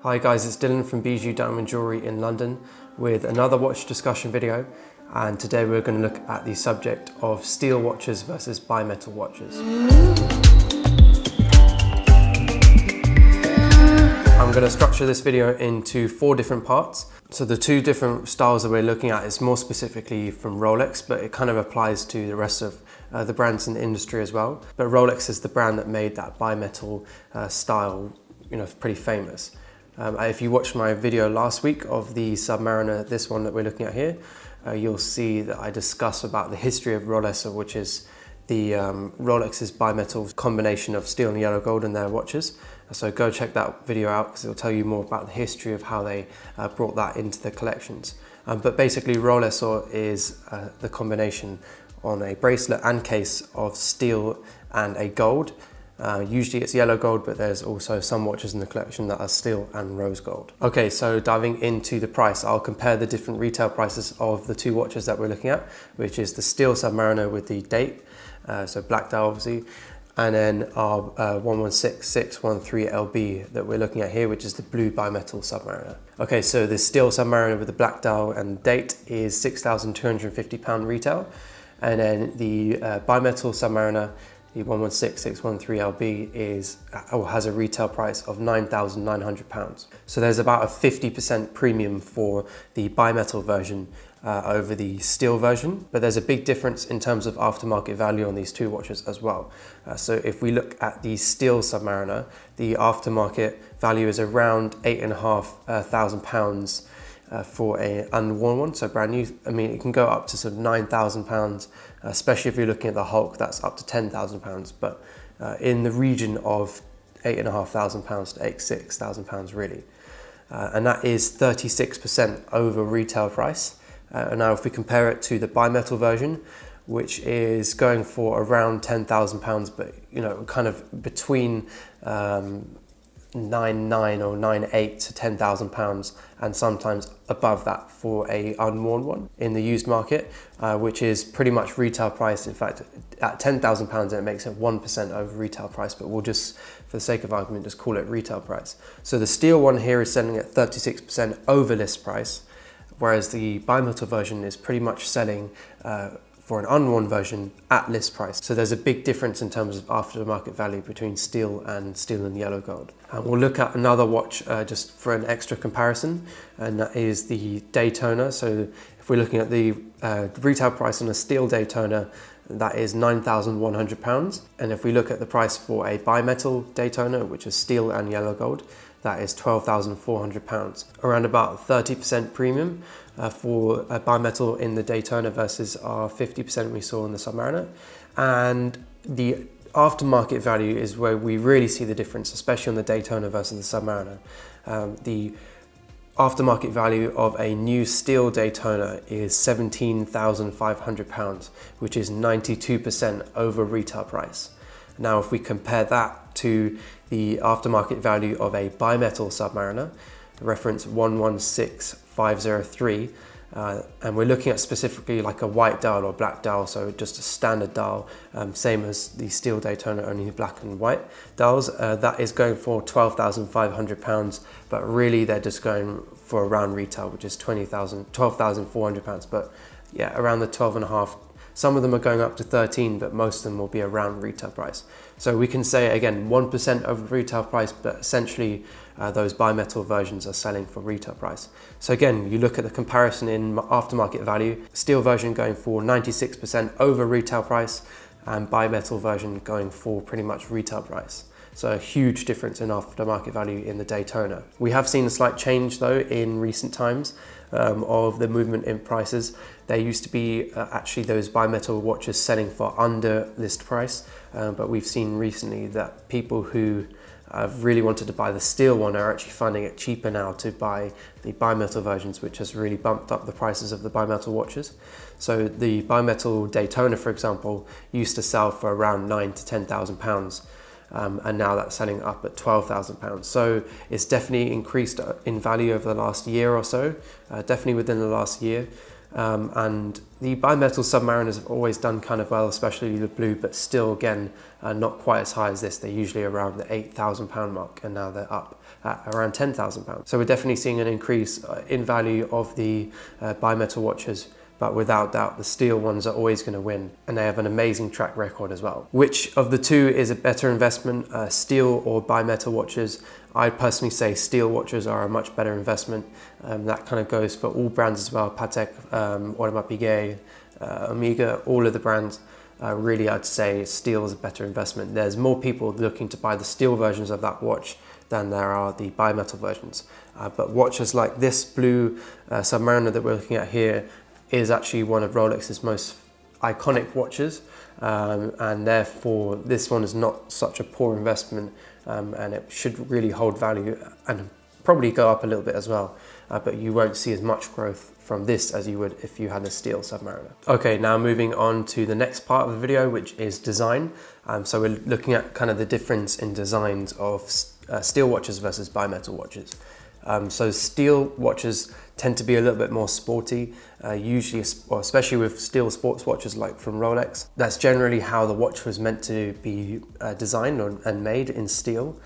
Hi guys, it's Dylan from Bijou Diamond Jewellery in London with another watch discussion video, and today we're going to look at the subject of steel watches versus bimetal watches. I'm going to structure this video into 4 different parts. So the 2 different styles that we're looking at is more specifically from Rolex, but it kind of applies to the rest of the brands in the industry as well. But Rolex is the brand that made that bimetal style, pretty famous. If you watched my video last week of the Submariner, this one that we're looking at here, you'll see that I discuss about the history of Rolex, which is the Rolex's bimetal combination of steel and yellow gold in their watches. So go check that video out because it'll tell you more about the history of how they brought that into the collections. But basically Rolex is the combination on a bracelet and case of steel and a gold. Usually it's yellow gold, but there's also some watches in the collection that are steel and rose gold. Okay, so diving into the price, I'll compare the different retail prices of the 2 watches that we're looking at, which is the steel Submariner with the date, so black dial obviously, and then our 116613LB that we're looking at here, which is the blue bimetal Submariner. Okay, so the steel Submariner with the black dial and date is £6,250 retail, and then the bimetal Submariner, the 116613LB has a retail price of £9,900. So there's about a 50% premium for the bimetal version over the steel version, but there's a big difference in terms of aftermarket value on these 2 watches as well. So if we look at the steel Submariner, the aftermarket value is around £8,500 for an unworn one, so brand new. I mean, it can go up to sort of £9,000, especially if you're looking at the Hulk, that's up to £10,000, but in the region of £8,500 to £6,000 really. And that is 36% over retail price. And now if we compare it to the bimetal version, which is going for around £10,000, but kind of between 9,900 or 9,800 to £10,000, and sometimes above that for a unworn one in the used market, which is pretty much retail price. In fact, at £10,000 it makes it 1% over retail price, but we'll just, for the sake of argument, just call it retail price. So the steel one here is selling at 36% over list price, whereas the bimetal version is pretty much selling for an unworn version at list price. So there's a big difference in terms of aftermarket value between steel and yellow gold. We'll look at another watch just for an extra comparison, and that is the Daytona. So if we're looking at the retail price on a steel Daytona, that is £9,100. And if we look at the price for a bimetal Daytona, which is steel and yellow gold, that is £12,400. Around about 30% premium for a bimetal in the Daytona versus our 50% we saw in the Submariner. And the aftermarket value is where we really see the difference, especially on the Daytona versus the Submariner. The aftermarket value of a new steel Daytona is £17,500, which is 92% over retail price. Now, if we compare that to the aftermarket value of a bimetal Submariner, reference 116503, and we're looking at specifically like a white dial or black dial, so just a standard dial, same as the steel Daytona, only black and white dials, that is going for £12,500, but really they're just going for around retail, which is £12,400, but yeah, around the 12.5. Some of them are going up to 13, but most of them will be around retail price. So we can say, again, 1% over retail price, but essentially those bimetal versions are selling for retail price. So again, you look at the comparison in aftermarket value, steel version going for 96% over retail price, and bimetal version going for pretty much retail price. So a huge difference in aftermarket value in the Daytona. We have seen a slight change though in recent times of the movement in prices. There used to be actually those bimetal watches selling for under list price, but we've seen recently that people who really wanted to buy the steel one are actually finding it cheaper now to buy the bimetal versions, which has really bumped up the prices of the bimetal watches. So the bimetal Daytona, for example, used to sell for around £9,000 to £10,000. And now that's selling up at £12,000. So it's definitely increased in value over the last year or so, definitely within the last year. And the bimetal Submariners have always done kind of well, especially the blue, but still, again, not quite as high as this. They're usually around the £8,000 mark, and now they're up at around £10,000. So we're definitely seeing an increase in value of the bimetal watches, but without doubt the steel ones are always going to win, and they have an amazing track record as well. Which of the two is a better investment, steel or bimetal watches? I personally say steel watches are a much better investment. That kind of goes for all brands as well. Patek, Audemars Piguet, Omega, all of the brands. Really, I'd say steel is a better investment. There's more people looking to buy the steel versions of that watch than there are the bimetal versions. But watches like this blue Submariner that we're looking at here is actually one of Rolex's most iconic watches, and therefore this one is not such a poor investment, and it should really hold value and probably go up a little bit as well, but you won't see as much growth from this as you would if you had a steel Submariner. Okay, now moving on to the next part of the video, which is design. So we're looking at kind of the difference in designs of steel watches versus bimetal watches. So steel watches tend to be a little bit more sporty, usually, or especially with steel sports watches like from Rolex. That's generally how the watch was meant to be designed and made, in steel.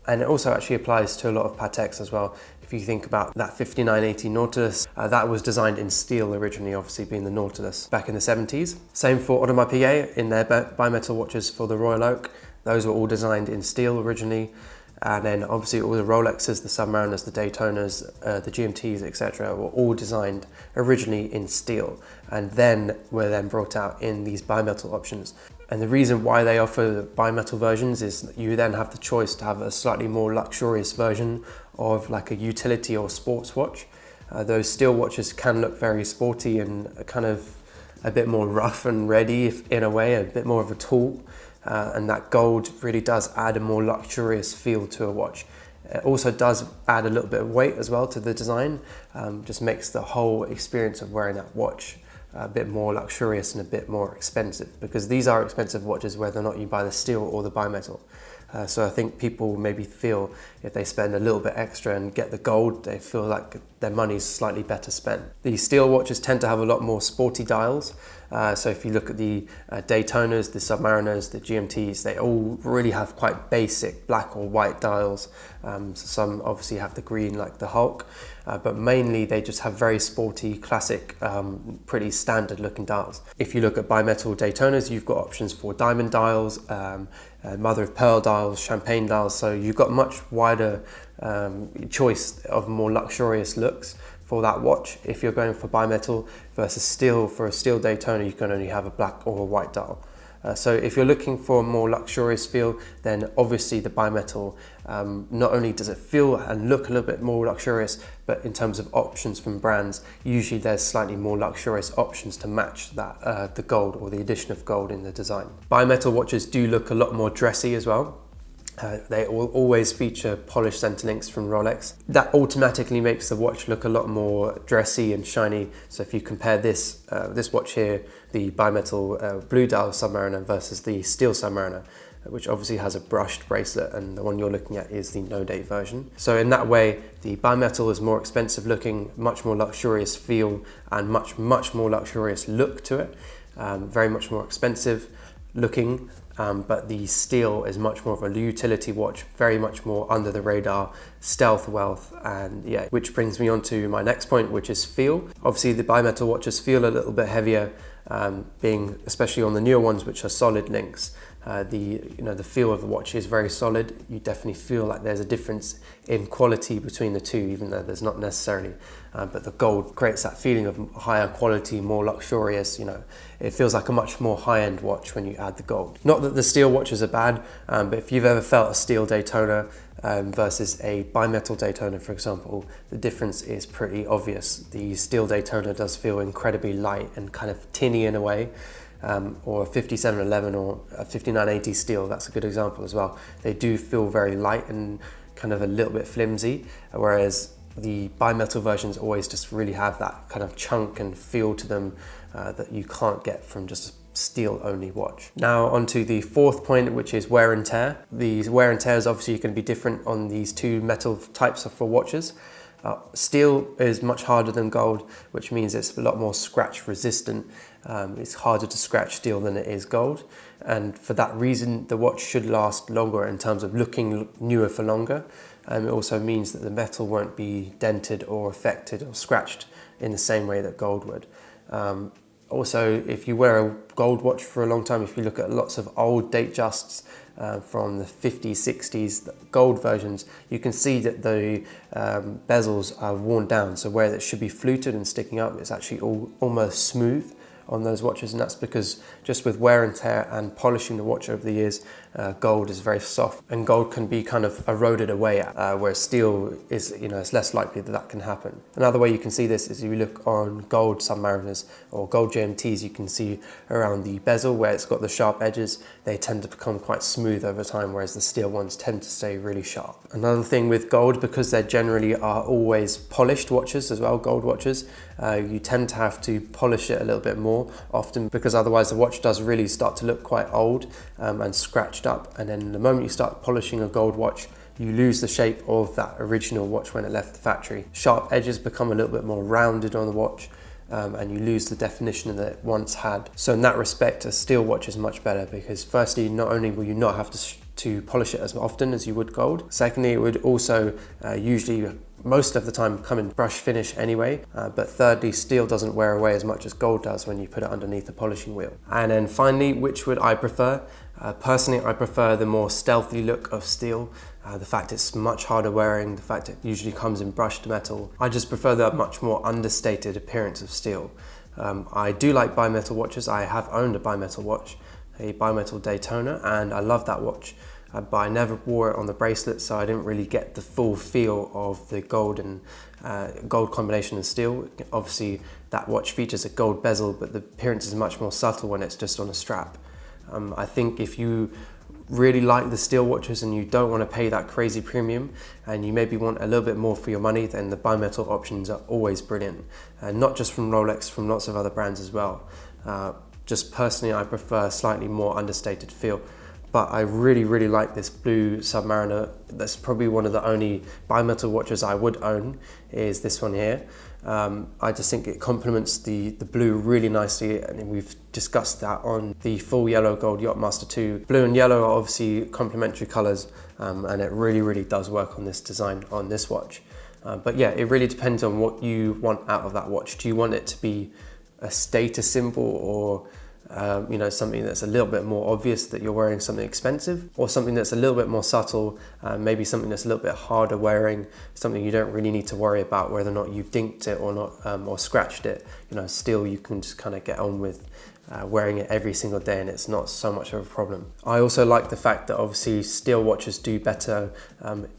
And it also actually applies to a lot of Pateks as well. If you think about that 5980 Nautilus, that was designed in steel originally, obviously being the Nautilus back in the 70s. Same for Audemars Piguet in their bimetal watches for the Royal Oak. Those were all designed in steel originally. And then obviously all the Rolexes, the Submariners, the Daytonas, the GMTs, etc. were all designed originally in steel, and then were then brought out in these bimetal options. And the reason why they offer bimetal versions is that you then have the choice to have a slightly more luxurious version of like a utility or sports watch. Those steel watches can look very sporty and kind of a bit more rough and ready in a way, a bit more of a tool. And that gold really does add a more luxurious feel to a watch. It also does add a little bit of weight as well to the design, just makes the whole experience of wearing that watch a bit more luxurious and a bit more expensive, because these are expensive watches whether or not you buy the steel or the bimetal. So I think people maybe feel if they spend a little bit extra and get the gold, they feel like their money's slightly better spent. The steel watches tend to have a lot more sporty dials. So if you look at the Daytonas, the Submariners, the GMTs, they all really have quite basic black or white dials. Some obviously have the green like the Hulk, but mainly they just have very sporty, classic, pretty standard looking dials. If you look at bimetal Daytonas, you've got options for diamond dials, mother of pearl dials, champagne dials, so you've got much wider choice of more luxurious looks for that watch. If you're going for bimetal versus steel, for a steel Daytona you can only have a black or a white dial. So if you're looking for a more luxurious feel, then obviously the bimetal, not only does it feel and look a little bit more luxurious, but in terms of options from brands, usually there's slightly more luxurious options to match that, the gold or the addition of gold in the design. Bimetal watches do look a lot more dressy as well. They will always feature polished center links from Rolex. That automatically makes the watch look a lot more dressy and shiny. So if you compare this watch here, the bimetal blue dial Submariner versus the steel Submariner, which obviously has a brushed bracelet, and the one you're looking at is the no-date version. So in that way, the bimetal is more expensive looking, much more luxurious feel, and much more luxurious look to it. Very much more expensive looking, but the steel is much more of a utility watch, very much more under the radar, stealth wealth, and yeah, which brings me on to my next point, which is feel. Obviously the bimetal watches feel a little bit heavier, being especially on the newer ones, which are solid links. The feel of the watch is very solid. You definitely feel like there's a difference in quality between the two, even though there's not necessarily, but the gold creates that feeling of higher quality, more luxurious. It feels like a much more high-end watch when you add the gold. Not that the steel watches are bad, but if you've ever felt a steel Daytona versus a bimetal Daytona, for example, the difference is pretty obvious. The steel Daytona does feel incredibly light and kind of tinny in a way. Or a 5711 or a 5980 steel, that's a good example as well. They do feel very light and kind of a little bit flimsy, whereas the bimetal versions always just really have that kind of chunk and feel to them that you can't get from just a steel only watch. Now onto the fourth point, which is wear and tear. The wear and tear is obviously going to be different on these two metal types for watches. Steel is much harder than gold, which means it's a lot more scratch resistant. It's harder to scratch steel than it is gold. And for that reason, the watch should last longer in terms of looking newer for longer. It also means that the metal won't be dented or affected or scratched in the same way that gold would. Also, if you wear a gold watch for a long time, if you look at lots of old date justs from the 50s, 60s, gold versions, you can see that the bezels are worn down. So where it should be fluted and sticking up, it's actually almost smooth on those watches, and that's because just with wear and tear and polishing the watch over the years, gold is very soft and gold can be kind of eroded away at, whereas steel is, it's less likely that that can happen. Another way you can see this is if you look on gold Submariners or gold JMTs, you can see around the bezel where it's got the sharp edges, they tend to become quite smooth over time, whereas the steel ones tend to stay really sharp. Another thing with gold, because they generally are always polished watches as well, gold watches, you tend to have to polish it a little bit more often, because otherwise the watch does really start to look quite old and scratched up. And then the moment you start polishing a gold watch, you lose the shape of that original watch when it left the factory. Sharp edges become a little bit more rounded on the watch, and you lose the definition that it once had. So in that respect, a steel watch is much better, because firstly, not only will you not have to polish it as often as you would gold, secondly, it would also usually most of the time come in brush finish anyway, but thirdly, steel doesn't wear away as much as gold does when you put it underneath the polishing wheel. And then finally, which would I prefer? Personally, I prefer the more stealthy look of steel, the fact it's much harder wearing, the fact it usually comes in brushed metal. I just prefer the much more understated appearance of steel. I do like bimetal watches. I have owned a bimetal watch, a bimetal Daytona, and I love that watch. But I never wore it on the bracelet, so I didn't really get the full feel of the gold and gold combination and steel. Obviously, that watch features a gold bezel, but the appearance is much more subtle when it's just on a strap. I think if you really like the steel watches and you don't want to pay that crazy premium, and you maybe want a little bit more for your money, then the bimetal options are always brilliant. Not just from Rolex, from lots of other brands as well. Just personally, I prefer a slightly more understated feel. But I really, really like this blue Submariner. That's probably one of the only bimetal watches I would own, is this one here. I just think it complements the blue really nicely, and we've discussed that on the full yellow gold Yachtmaster 2. Blue and yellow are obviously complementary colors, and it really, really does work on this design on this watch. But yeah, it really depends on what you want out of that watch. Do you want it to be a status symbol, or something that's a little bit more obvious that you're wearing something expensive, or something that's a little bit more subtle, maybe something that's a little bit harder wearing, something you don't really need to worry about whether or not you've dinked it or not, or scratched it. Still you can just kind of get on with wearing it every single day, and it's not so much of a problem. I also like the fact that obviously steel watches do better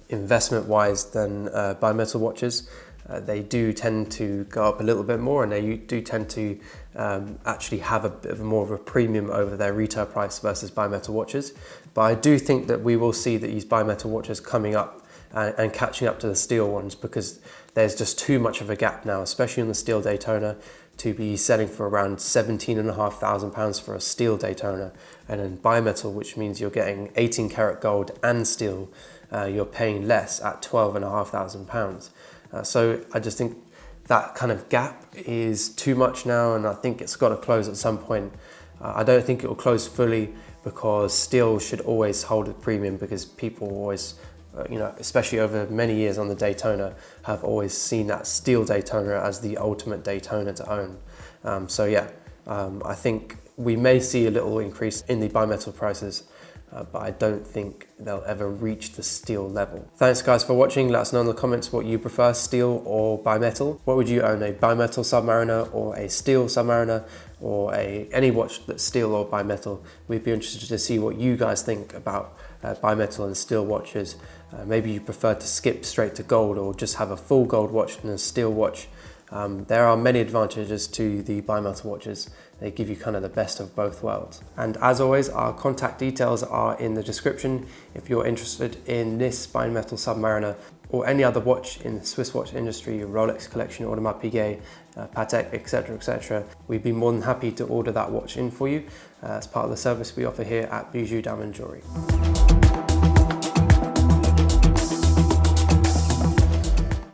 investment wise than bimetal watches. They do tend to go up a little bit more, and they do tend to actually have a bit more of a premium over their retail price versus bimetal watches. But I do think that we will see that these bimetal watches coming up and catching up to the steel ones, because there's just too much of a gap now, especially on the steel Daytona, to be selling for around £17,500 for a steel Daytona, and then bimetal, which means you're getting 18 karat gold and steel, you're paying less at £12,500. So I just think that kind of gap is too much now, and I think it's got to close at some point. I don't think it will close fully, because steel should always hold a premium, because people always, especially over many years on the Daytona, have always seen that steel Daytona as the ultimate Daytona to own. I think we may see a little increase in the bimetal prices, but I don't think they'll ever reach the steel level. Thanks guys for watching. Let us know in the comments what you prefer, steel or bimetal. What would you own, a bimetal Submariner or a steel Submariner, or any watch that's steel or bimetal? We'd be interested to see what you guys think about bimetal and steel watches. Maybe you prefer to skip straight to gold, or just have a full gold watch and a steel watch. There are many advantages to the bimetal watches. They give you kind of the best of both worlds. And as always, our contact details are in the description. If you're interested in this bimetal Submariner or any other watch in the Swiss watch industry, Rolex collection, Audemars Piguet, Patek, etc., we'd be more than happy to order that watch in for you as part of the service we offer here at Bijou Diamond Jewellery.